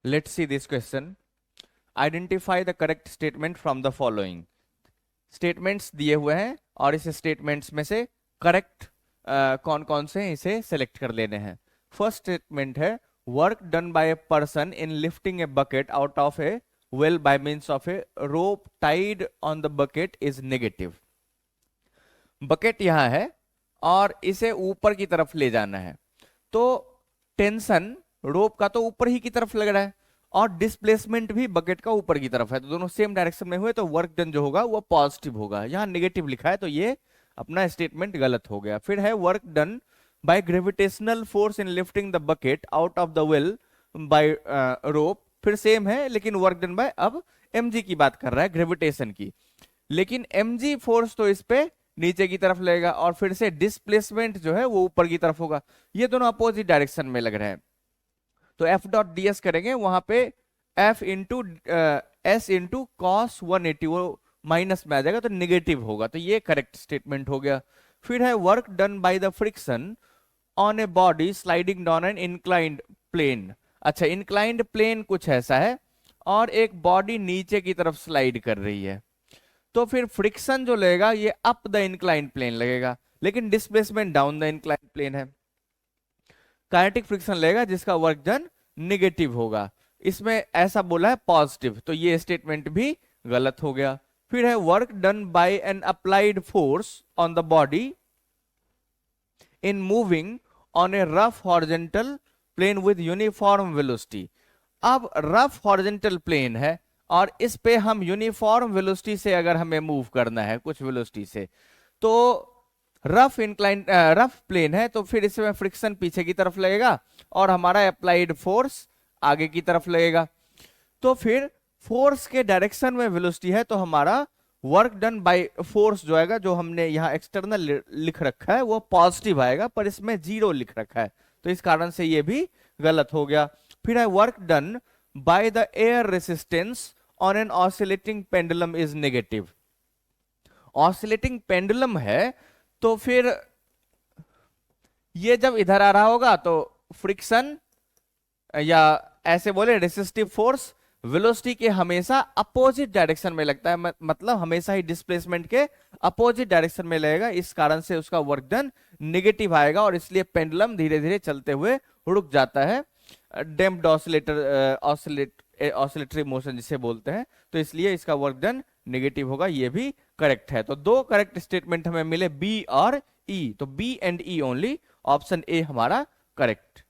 Let's see this question. Identify the correct statement from the following. Statements दिए हुए हैं और इस स्टेटमेंट्स में से करेक्ट कौन कौन से हैं इसे सेलेक्ट कर लेने हैं। फर्स्ट स्टेटमेंट है work done by a person in lifting a bucket out of a well by means of a rope tied on the bucket is negative. Bucket यहां है और इसे ऊपर की तरफ ले जाना है, तो टेंशन रोप का तो ऊपर ही की तरफ लग रहा है और डिस्प्लेसमेंट भी बकेट का ऊपर की तरफ है, तो दोनों सेम डायरेक्शन में हुए, तो वर्क डन जो होगा वो पॉजिटिव होगा। यहाँ नेगेटिव लिखा है तो ये अपना स्टेटमेंट गलत हो गया। फिर है work done by gravitational force in lifting the bucket out of the well by rope, फिर सेम है लेकिन वर्क डन बाय अब mg की बात कर रहा है, ग्रेविटेशन की, लेकिन mg फोर्स तो इस पे नीचे की तरफ लगेगा और फिर से डिस्प्लेसमेंट जो है वो ऊपर की तरफ होगा। ये दोनों अपोजिट डायरेक्शन में लग रहे हैं, तो एफ डॉट डी एस करेंगे वहां पे F into S into cos 180 वो माइनस में आ जाएगा तो निगेटिव होगा, तो ये करेक्ट स्टेटमेंट हो गया। फिर है work done by the friction on a body sliding down an inclined plane. अच्छा, इंक्लाइंड प्लेन कुछ ऐसा है और एक बॉडी नीचे की तरफ स्लाइड कर रही है, तो फिर फ्रिक्शन जो लगेगा ये अप द इंक्लाइंड प्लेन लगेगा, लेकिन displacement down the inclined plane है। काइनेटिक फ्रिक्शन लगेगा जिसका वर्क डन निगेटिव होगा, इसमें ऐसा बोला है पॉजिटिव, तो ये स्टेटमेंट भी गलत हो गया। फिर है work done by an applied force on the body in moving on a rough horizontal plane with uniform velocity. अब रफ हॉरिजॉन्टल प्लेन है और इस पे हम यूनिफॉर्म वेलोसिटी से अगर हमें मूव करना है कुछ वेलोसिटी से, तो रफ प्लेन है तो फिर इसमें फ्रिक्शन पीछे की तरफ लगेगा और हमारा अप्लाइड फोर्स आगे की तरफ लगेगा, तो फिर फोर्स के डायरेक्शन में वेलोसिटी है तो हमारा वर्क डन बाय फोर्स जो आएगा, जो हमने यहाँ एक्सटर्नल लिख रखा है वो पॉजिटिव आएगा पर इसमें 0 लिख रखा है, तो इस कारण से ये भी गलत हो गया। फिर है work done by the air resistance on an oscillating pendulum is negative. Oscillating pendulum है तो फिर ये जब इधर आ रहा होगा तो फ्रिक्शन या ऐसे बोले रेसिस्टिव फोर्स वेलोसिटी के हमेशा अपोजिट डायरेक्शन में लगता है, मतलब हमेशा ही डिस्प्लेसमेंट के अपोजिट डायरेक्शन में लगेगा, इस कारण से उसका वर्क डन नेगेटिव आएगा और इसलिए पेंडुलम धीरे धीरे चलते हुए रुक जाता है, डैम्प्ड ऑसिलेटरी मोशन जिसे बोलते हैं, तो इसलिए इसका वर्क डन नेगेटिव होगा, ये भी करेक्ट है। तो दो करेक्ट स्टेटमेंट हमें मिले बी और ई, तो B and E only, option A हमारा करेक्ट।